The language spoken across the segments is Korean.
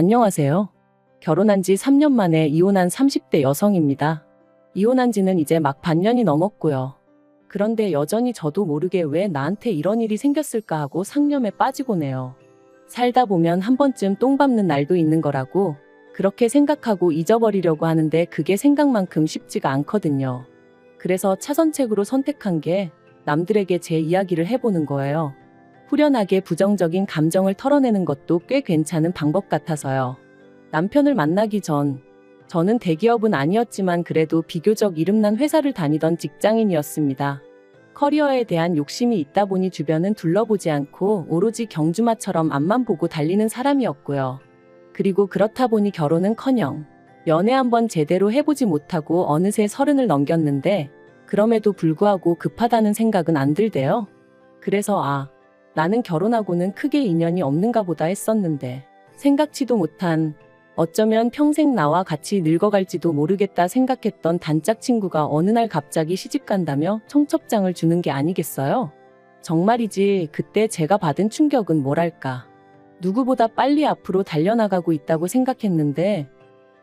안녕하세요. 결혼한 지 3년 만에 이혼한 30대 여성입니다. 이혼한 지는 이제 막 반년이 넘었고요. 그런데 여전히 저도 모르게 왜 나한테 이런 일이 생겼을까 하고 상념에 빠지곤 해요. 살다 보면 한 번쯤 똥 밟는 날도 있는 거라고 그렇게 생각하고 잊어버리려고 하는데 그게 생각만큼 쉽지가 않거든요. 그래서 차선책으로 선택한 게 남들에게 제 이야기를 해보는 거예요. 후련하게 부정적인 감정을 털어내는 것도 꽤 괜찮은 방법 같아서요. 남편을 만나기 전, 저는 대기업은 아니었지만 그래도 비교적 이름난 회사를 다니던 직장인이었습니다. 커리어에 대한 욕심이 있다 보니 주변은 둘러보지 않고 오로지 경주마처럼 앞만 보고 달리는 사람이었고요. 그리고 그렇다 보니 결혼은커녕 연애 한번 제대로 해보지 못하고 어느새 30을 넘겼는데 그럼에도 불구하고 급하다는 생각은 안 들대요. 그래서 나는 결혼하고는 크게 인연이 없는가 보다 했었는데 생각지도 못한 어쩌면 평생 나와 같이 늙어갈지도 모르겠다 생각했던 단짝 친구가 어느 날 갑자기 시집간다며 청첩장을 주는 게 아니겠어요? 정말이지 그때 제가 받은 충격은 뭐랄까. 누구보다 빨리 앞으로 달려나가고 있다고 생각했는데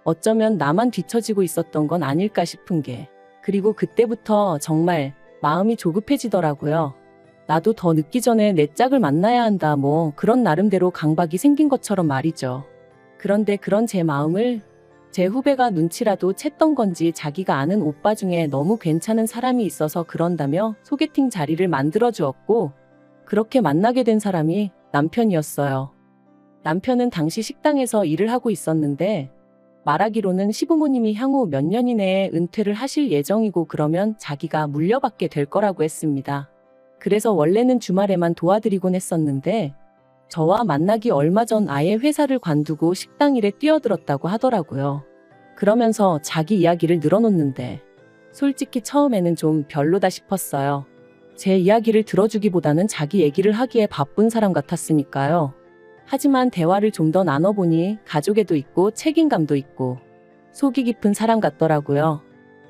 어쩌면 나만 뒤처지고 있었던 건 아닐까 싶은 게 그리고 그때부터 정말 마음이 조급해지더라고요. 나도 더 늦기 전에 내 짝을 만나야 한다 뭐 그런 나름대로 강박이 생긴 것처럼 말이죠. 그런데 그런 제 마음을 제 후배가 눈치라도 챘던 건지 자기가 아는 오빠 중에 너무 괜찮은 사람이 있어서 그런다며 소개팅 자리를 만들어 주었고 그렇게 만나게 된 사람이 남편이었어요. 남편은 당시 식당에서 일을 하고 있었는데 말하기로는 시부모님이 향후 몇 년 이내에 은퇴를 하실 예정이고 그러면 자기가 물려받게 될 거라고 했습니다. 그래서 원래는 주말에만 도와드리곤 했었는데 저와 만나기 얼마 전 아예 회사를 관두고 식당 일에 뛰어들었다고 하더라고요. 그러면서 자기 이야기를 늘어놓는데 솔직히 처음에는 좀 별로다 싶었어요. 제 이야기를 들어주기보다는 자기 얘기를 하기에 바쁜 사람 같았으니까요. 하지만 대화를 좀 더 나눠보니 가족애도 있고 책임감도 있고 속이 깊은 사람 같더라고요.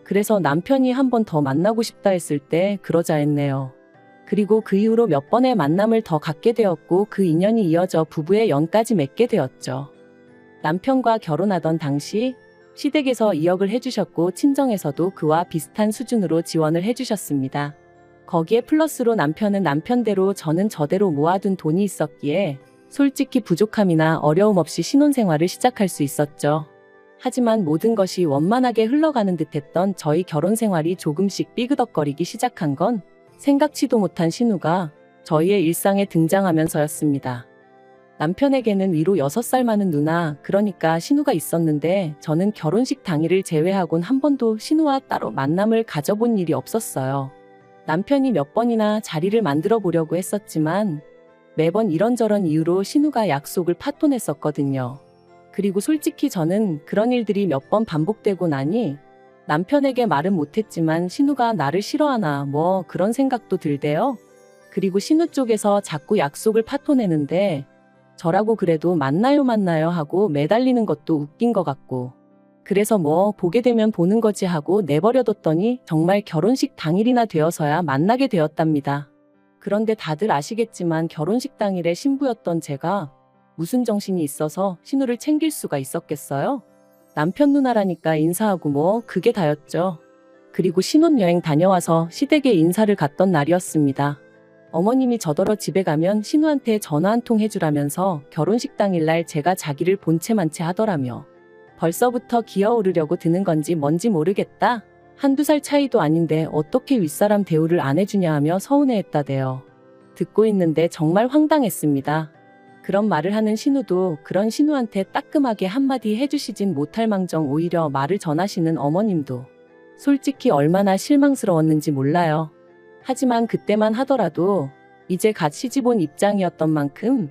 그래서 남편이 한 번 더 만나고 싶다 했을 때 그러자 했네요. 그리고 그 이후로 몇 번의 만남을 더 갖게 되었고 그 인연이 이어져 부부의 연까지 맺게 되었죠. 남편과 결혼하던 당시 시댁에서 2억을 해주셨고 친정에서도 그와 비슷한 수준으로 지원을 해주셨습니다. 거기에 플러스로 남편은 남편대로 저는 저대로 모아둔 돈이 있었기에 솔직히 부족함이나 어려움 없이 신혼생활을 시작할 수 있었죠. 하지만 모든 것이 원만하게 흘러가는 듯했던 저희 결혼생활이 조금씩 삐그덕거리기 시작한 건 생각지도 못한 신우가 저희의 일상에 등장하면서였습니다. 남편에게는 위로 6살 많은 누나, 그러니까 신우가 있었는데 저는 결혼식 당일을 제외하곤 한 번도 신우와 따로 만남을 가져본 일이 없었어요. 남편이 몇 번이나 자리를 만들어 보려고 했었지만 매번 이런저런 이유로 신우가 약속을 파토냈었거든요. 그리고 솔직히 저는 그런 일들이 몇 번 반복되고 나니 남편에게 말은 못했지만 신우가 나를 싫어하나 뭐 그런 생각도 들대요. 그리고 신우 쪽에서 자꾸 약속을 파토내는데 저라고 그래도 만나요 하고 매달리는 것도 웃긴 것 같고 그래서 뭐 보게 되면 보는 거지 하고 내버려뒀더니 정말 결혼식 당일이나 되어서야 만나게 되었답니다. 그런데 다들 아시겠지만 결혼식 당일에 신부였던 제가 무슨 정신이 있어서 신우를 챙길 수가 있었겠어요? 남편 누나라니까 인사하고 뭐 그게 다였죠. 그리고 신혼여행 다녀와서 시댁에 인사를 갔던 날이었습니다. 어머님이 저더러 집에 가면 신우한테 전화 한 통 해주라면서 결혼식 당일날 제가 자기를 본체만 채 하더라며. 벌써부터 기어오르려고 드는 건지 뭔지 모르겠다. 한두 살 차이도 아닌데 어떻게 윗사람 대우를 안 해주냐 하며 서운해했다대요. 듣고 있는데 정말 황당했습니다. 그런 말을 하는 신우도 그런 신우한테 따끔하게 한마디 해주시진 못할 망정 오히려 말을 전하시는 어머님도 솔직히 얼마나 실망스러웠는지 몰라요. 하지만 그때만 하더라도 이제 갓 시집 온 입장이었던 만큼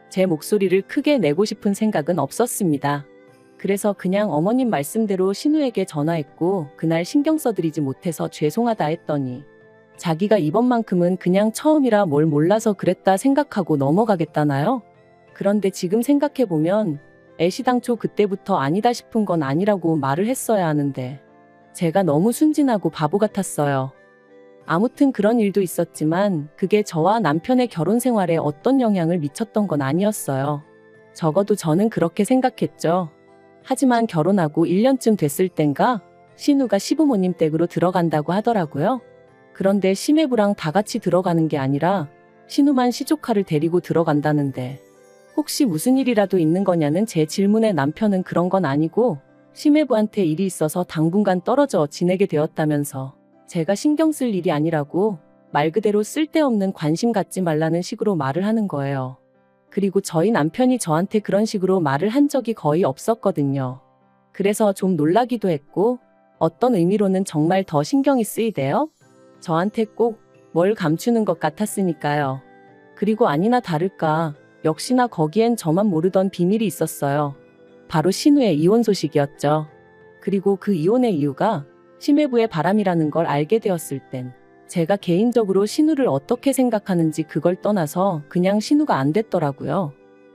제 목소리를 크게 내고 싶은 생각은 없었습니다. 그래서 그냥 어머님 말씀대로 신우에게 전화했고 그날 신경 써드리지 못해서 죄송하다 했더니 자기가 이번만큼은 그냥 처음이라 뭘 몰라서 그랬다 생각하고 넘어가겠다나요? 그런데 지금 생각해보면 애시당초 그때부터 아니다 싶은 건 아니라고 말을 했어야 하는데 제가 너무 순진하고 바보 같았어요. 아무튼 그런 일도 있었지만 그게 저와 남편의 결혼 생활에 어떤 영향을 미쳤던 건 아니었어요. 적어도 저는 그렇게 생각했죠. 하지만 결혼하고 1년쯤 됐을 땐가 신우가 시부모님 댁으로 들어간다고 하더라고요. 그런데 시매부랑 다 같이 들어가는 게 아니라 신우만 시조카를 데리고 들어간다는데 혹시 무슨 일이라도 있는 거냐는 제 질문에 남편은 그런 건 아니고 시매부한테 일이 있어서 당분간 떨어져 지내게 되었다면서 제가 신경 쓸 일이 아니라고 말 그대로 쓸데없는 관심 갖지 말라는 식으로 말을 하는 거예요. 그리고 저희 남편이 저한테 그런 식으로 말을 한 적이 거의 없었거든요. 그래서 좀 놀라기도 했고 어떤 의미로는 정말 더 신경이 쓰이대요. 저한테 꼭 뭘 감추는 것 같았으니까요. 그리고 아니나 다를까 역시나 거기엔 저만 모르던 비밀이 있었어요. 바로 신우의 이혼 소식이었죠. 그리고 그 이혼의 이유가 시매부의 바람이라는 걸 알게 되었을 땐 제가 개인적으로 신우를 어떻게 생각하는지 그걸 떠나서 그냥 신우가 안 됐더라고요.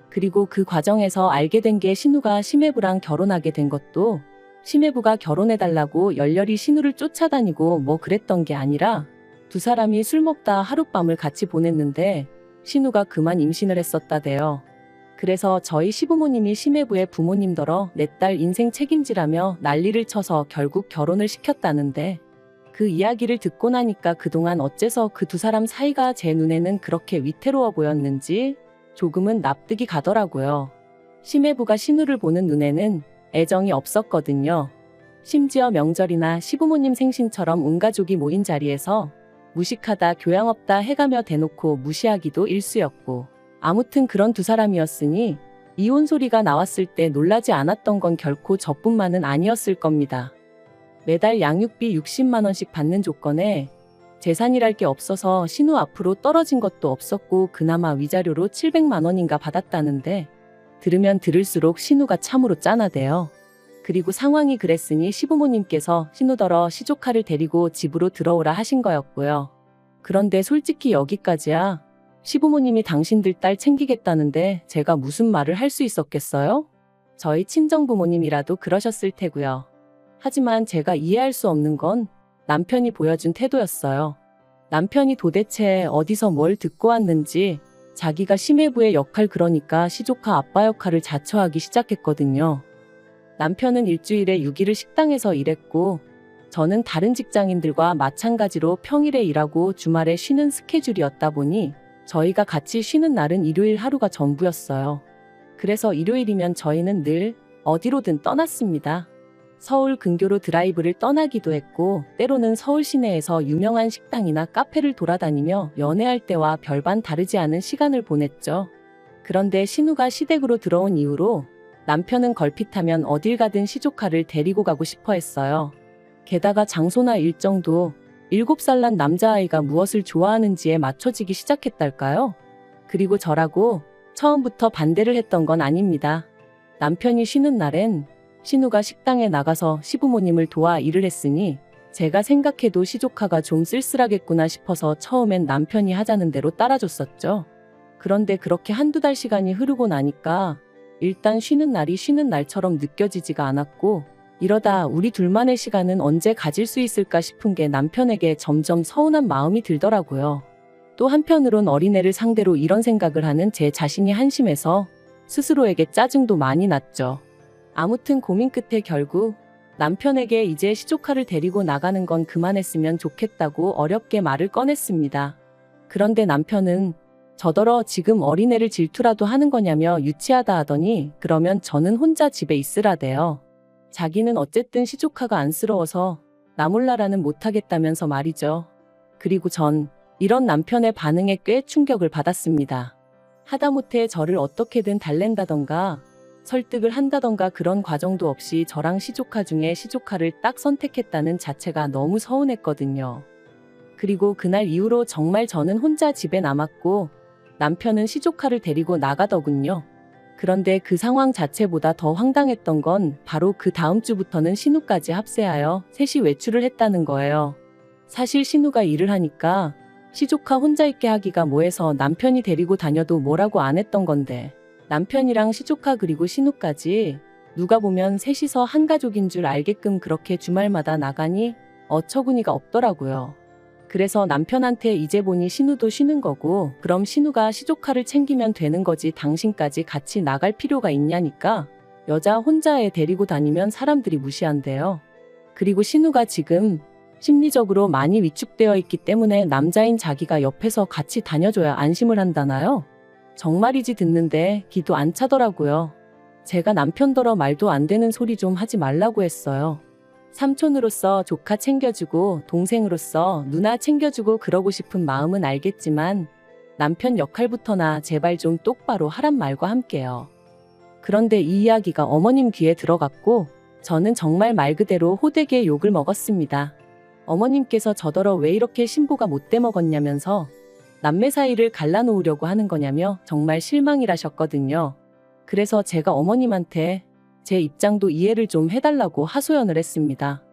그리고 그 과정에서 알게 된 게 신우가 시매부랑 결혼하게 된 것도 시매부가 결혼해달라고 열렬히 신우를 쫓아다니고 뭐 그랬던 게 아니라 두 사람이 술 먹다 하룻밤을 같이 보냈는데 신우가 그만 임신을 했었다대요. 그래서 저희 시부모님이 시매부의 부모님더러 내 딸 인생 책임지라며 난리를 쳐서 결국 결혼을 시켰다는데 그 이야기를 듣고 나니까 그동안 어째서 그 두 사람 사이가 제 눈에는 그렇게 위태로워 보였는지 조금은 납득이 가더라고요. 시매부가 신우를 보는 눈에는 애정이 없었거든요. 심지어 명절이나 시부모님 생신처럼 온 가족이 모인 자리에서 무식하다 교양 없다 해가며 대놓고 무시하기도 일쑤였고 아무튼 그런 두 사람이었으니 이혼 소리가 나왔을 때 놀라지 않았던 건 결코 저뿐만은 아니었을 겁니다. 매달 양육비 60만 원씩 받는 조건에 재산이랄 게 없어서 신우 앞으로 떨어진 것도 없었고 그나마 위자료로 700만 원인가 받았다는데 들으면 들을수록 신우가 참으로 짠하대요. 그리고 상황이 그랬으니 시부모님께서 신우더러 시조카를 데리고 집으로 들어오라 하신 거였고요. 그런데 솔직히 여기까지야 시부모님이 당신들 딸 챙기겠다는데 제가 무슨 말을 할 수 있었겠어요? 저희 친정부모님이라도 그러셨을 테고요. 하지만 제가 이해할 수 없는 건 남편이 보여준 태도였어요. 남편이 도대체 어디서 뭘 듣고 왔는지 자기가 시매부의 역할 그러니까 시조카 아빠 역할을 자처하기 시작했거든요. 남편은 일주일에 6일을 식당에서 일했고 저는 다른 직장인들과 마찬가지로 평일에 일하고 주말에 쉬는 스케줄이었다 보니 저희가 같이 쉬는 날은 일요일 하루가 전부였어요. 그래서 일요일이면 저희는 늘 어디로든 떠났습니다. 서울 근교로 드라이브를 떠나기도 했고 때로는 서울 시내에서 유명한 식당이나 카페를 돌아다니며 연애할 때와 별반 다르지 않은 시간을 보냈죠. 그런데 신우가 시댁으로 들어온 이후로 남편은 걸핏하면 어딜 가든 시조카를 데리고 가고 싶어 했어요. 게다가 장소나 일정도 7살 난 남자아이가 무엇을 좋아하는지에 맞춰지기 시작했달까요? 그리고 저라고 처음부터 반대를 했던 건 아닙니다. 남편이 쉬는 날엔 신우가 식당에 나가서 시부모님을 도와 일을 했으니 제가 생각해도 시조카가 좀 쓸쓸하겠구나 싶어서 처음엔 남편이 하자는 대로 따라줬었죠. 그런데 그렇게 한두 달 시간이 흐르고 나니까 일단 쉬는 날이 쉬는 날처럼 느껴지지가 않았고 이러다 우리 둘만의 시간은 언제 가질 수 있을까 싶은 게 남편에게 점점 서운한 마음이 들더라고요. 또 한편으론 어린애를 상대로 이런 생각을 하는 제 자신이 한심해서 스스로에게 짜증도 많이 났죠. 아무튼 고민 끝에 결국 남편에게 이제 시조카를 데리고 나가는 건 그만했으면 좋겠다고 어렵게 말을 꺼냈습니다. 그런데 남편은 저더러 지금 어린애를 질투라도 하는 거냐며 유치하다 하더니 그러면 저는 혼자 집에 있으라대요. 자기는 어쨌든 시조카가 안쓰러워서 나 몰라라는 못하겠다면서 말이죠. 그리고 전 이런 남편의 반응에 꽤 충격을 받았습니다. 하다못해 저를 어떻게든 달랜다던가 설득을 한다던가 그런 과정도 없이 저랑 시조카 중에 시조카를 딱 선택했다는 자체가 너무 서운했거든요. 그리고 그날 이후로 정말 저는 혼자 집에 남았고 남편은 시조카를 데리고 나가더군요. 그런데 그 상황 자체보다 더 황당했던 건 바로 그 다음 주부터는 신우까지 합세하여 셋이 외출을 했다는 거예요. 사실 신우가 일을 하니까 시조카 혼자 있게 하기가 뭐해서 남편이 데리고 다녀도 뭐라고 안 했던 건데 남편이랑 시조카 그리고 신우까지 누가 보면 셋이서 한 가족인 줄 알게끔 그렇게 주말마다 나가니 어처구니가 없더라고요. 그래서 남편한테 이제 보니 신우도 쉬는 거고 그럼 신우가 시조카를 챙기면 되는 거지 당신까지 같이 나갈 필요가 있냐니까. 여자 혼자 애 데리고 다니면 사람들이 무시한대요. 그리고 신우가 지금 심리적으로 많이 위축되어 있기 때문에 남자인 자기가 옆에서 같이 다녀줘야 안심을 한다나요? 정말이지 듣는데 기도 안 차더라고요. 제가 남편더러 말도 안 되는 소리 좀 하지 말라고 했어요. 삼촌으로서 조카 챙겨주고 동생으로서 누나 챙겨주고 그러고 싶은 마음은 알겠지만 남편 역할부터나 제발 좀 똑바로 하란 말과 함께요. 그런데 이 이야기가 어머님 귀에 들어갔고 저는 정말 말 그대로 호되게 욕을 먹었습니다. 어머님께서 저더러 왜 이렇게 신보가 못돼 먹었냐면서 남매 사이를 갈라놓으려고 하는 거냐며 정말 실망이라셨거든요. 그래서 제가 어머님한테 제 입장도 이해를 좀 해달라고 하소연을 했습니다.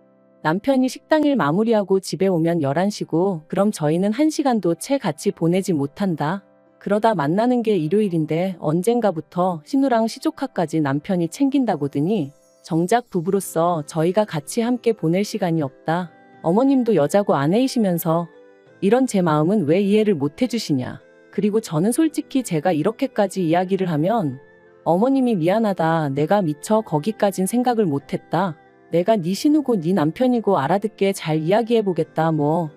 남편이 식당일 마무리하고 집에 오면 11시고 그럼 저희는 1시간도 채 같이 보내지 못한다. 그러다 만나는 게 일요일인데 언젠가부터 신우랑 시조카까지 남편이 챙긴다고더니 정작 부부로서 저희가 같이 함께 보낼 시간이 없다. 어머님도 여자고 아내이시면서 이런 제 마음은 왜 이해를 못 해주시냐. 그리고 저는 솔직히 제가 이렇게까지 이야기를 하면 어머님이 미안하다. 내가 미처 거기까진 생각을 못했다. 내가 네 신우고 네 남편이고 알아듣게 잘 이야기해보겠다. 뭐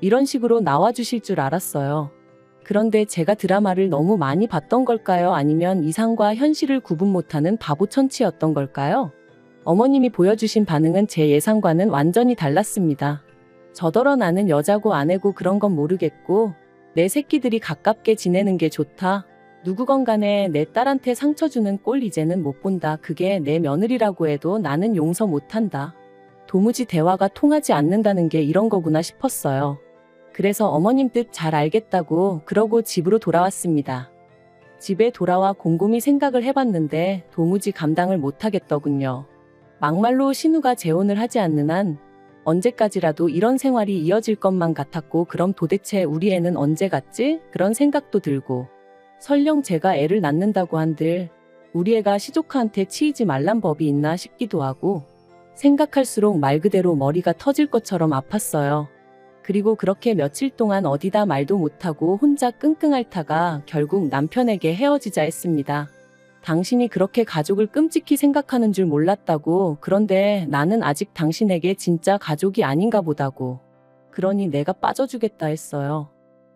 이런 식으로 나와주실 줄 알았어요. 그런데 제가 드라마를 너무 많이 봤던 걸까요? 아니면 이상과 현실을 구분 못하는 바보천치였던 걸까요? 어머님이 보여주신 반응은 제 예상과는 완전히 달랐습니다. 저더러 나는 여자고 아내고 그런 건 모르겠고 내 새끼들이 가깝게 지내는 게 좋다. 누구건 간에 내 딸한테 상처 주는 꼴 이제는 못 본다. 그게 내 며느리라고 해도 나는 용서 못한다. 도무지 대화가 통하지 않는다는 게 이런 거구나 싶었어요. 그래서 어머님 뜻 잘 알겠다고 그러고 집으로 돌아왔습니다. 집에 돌아와 곰곰이 생각을 해봤는데 도무지 감당을 못하겠더군요. 막말로 신우가 재혼을 하지 않는 한 언제까지라도 이런 생활이 이어질 것만 같았고 그럼 도대체 우리 애는 언제 갔지? 그런 생각도 들고 설령 제가 애를 낳는다고 한들 우리 애가 시조카한테 치이지 말란 법이 있나 싶기도 하고 생각할수록 말 그대로 머리가 터질 것처럼 아팠어요. 그리고 그렇게 며칠 동안 어디다 말도 못하고 혼자 끙끙 앓다가 결국 남편에게 헤어지자 했습니다. 당신이 그렇게 가족을 끔찍히 생각하는 줄 몰랐다고. 그런데 나는 아직 당신에게 진짜 가족이 아닌가 보다고. 그러니 내가 빠져주겠다 했어요.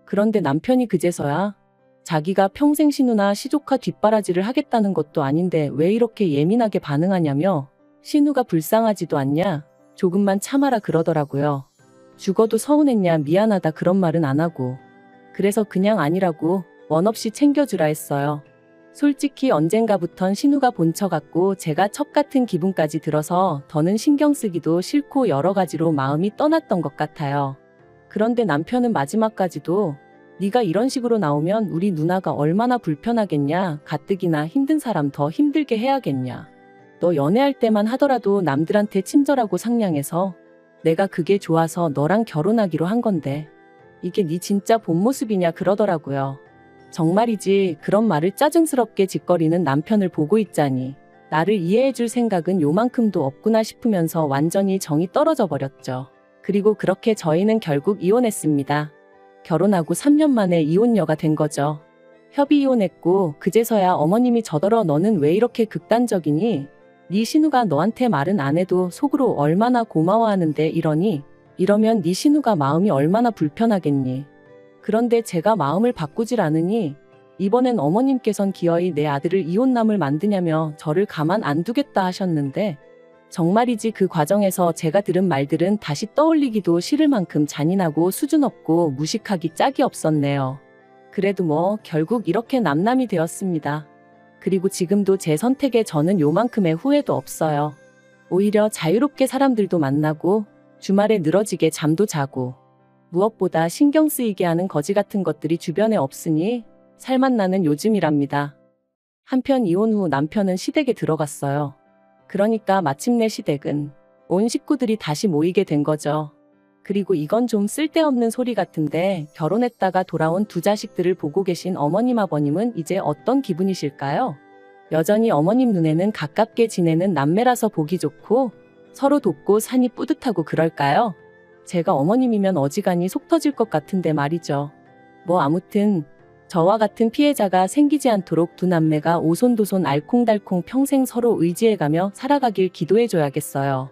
그런데 남편이 그제서야 자기가 평생 신우나 시조카 뒷바라지를 하겠다는 것도 아닌데 왜 이렇게 예민하게 반응하냐며 신우가 불쌍하지도 않냐? 조금만 참아라 그러더라고요. 죽어도 서운했냐? 미안하다 그런 말은 안 하고. 그래서 그냥 아니라고 원 없이 챙겨주라 했어요. 솔직히 언젠가부턴 신우가 본 척 같고 제가 척 같은 기분까지 들어서 더는 신경 쓰기도 싫고 여러 가지로 마음이 떠났던 것 같아요. 그런데 남편은 마지막까지도 네가 이런 식으로 나오면 우리 누나가 얼마나 불편하겠냐. 가뜩이나 힘든 사람 더 힘들게 해야겠냐. 너 연애할 때만 하더라도 남들한테 친절하고 상냥해서 내가 그게 좋아서 너랑 결혼하기로 한 건데 이게 네 진짜 본 모습이냐 그러더라고요. 정말이지 그런 말을 짜증스럽게 짓거리는 남편을 보고 있자니 나를 이해해줄 생각은 요만큼도 없구나 싶으면서 완전히 정이 떨어져 버렸죠. 그리고 그렇게 저희는 결국 이혼했습니다. 결혼하고 3년 만에 이혼녀가 된 거죠. 협의 이혼했고 그제서야 어머님이 저더러 너는 왜 이렇게 극단적이니? 네 신우가 너한테 말은 안 해도 속으로 얼마나 고마워하는데 이러니? 이러면 네 신우가 마음이 얼마나 불편하겠니? 그런데 제가 마음을 바꾸질 않으니 이번엔 어머님께선 기어이 내 아들을 이혼남을 만드냐며 저를 가만 안 두겠다 하셨는데 정말이지 그 과정에서 제가 들은 말들은 다시 떠올리기도 싫을 만큼 잔인하고 수준 없고 무식하기 짝이 없었네요. 그래도 뭐 결국 이렇게 남남이 되었습니다. 그리고 지금도 제 선택에 저는 요만큼의 후회도 없어요. 오히려 자유롭게 사람들도 만나고 주말에 늘어지게 잠도 자고 무엇보다 신경 쓰이게 하는 거지 같은 것들이 주변에 없으니 살맛 나는 요즘이랍니다. 한편 이혼 후 남편은 시댁에 들어갔어요. 그러니까 마침내 시댁은 온 식구들이 다시 모이게 된 거죠. 그리고 이건 좀 쓸데없는 소리 같은데 결혼했다가 돌아온 두 자식들을 보고 계신 어머님 아버님은 이제 어떤 기분이실까요? 여전히 어머님 눈에는 가깝게 지내는 남매라서 보기 좋고 서로 돕고 사니 뿌듯하고 그럴까요? 제가 어머님이면 어지간히 속 터질 것 같은데 말이죠. 뭐 아무튼 저와 같은 피해자가 생기지 않도록 두 남매가 오손도손 알콩달콩 평생 서로 의지해가며 살아가길 기도해줘야겠어요.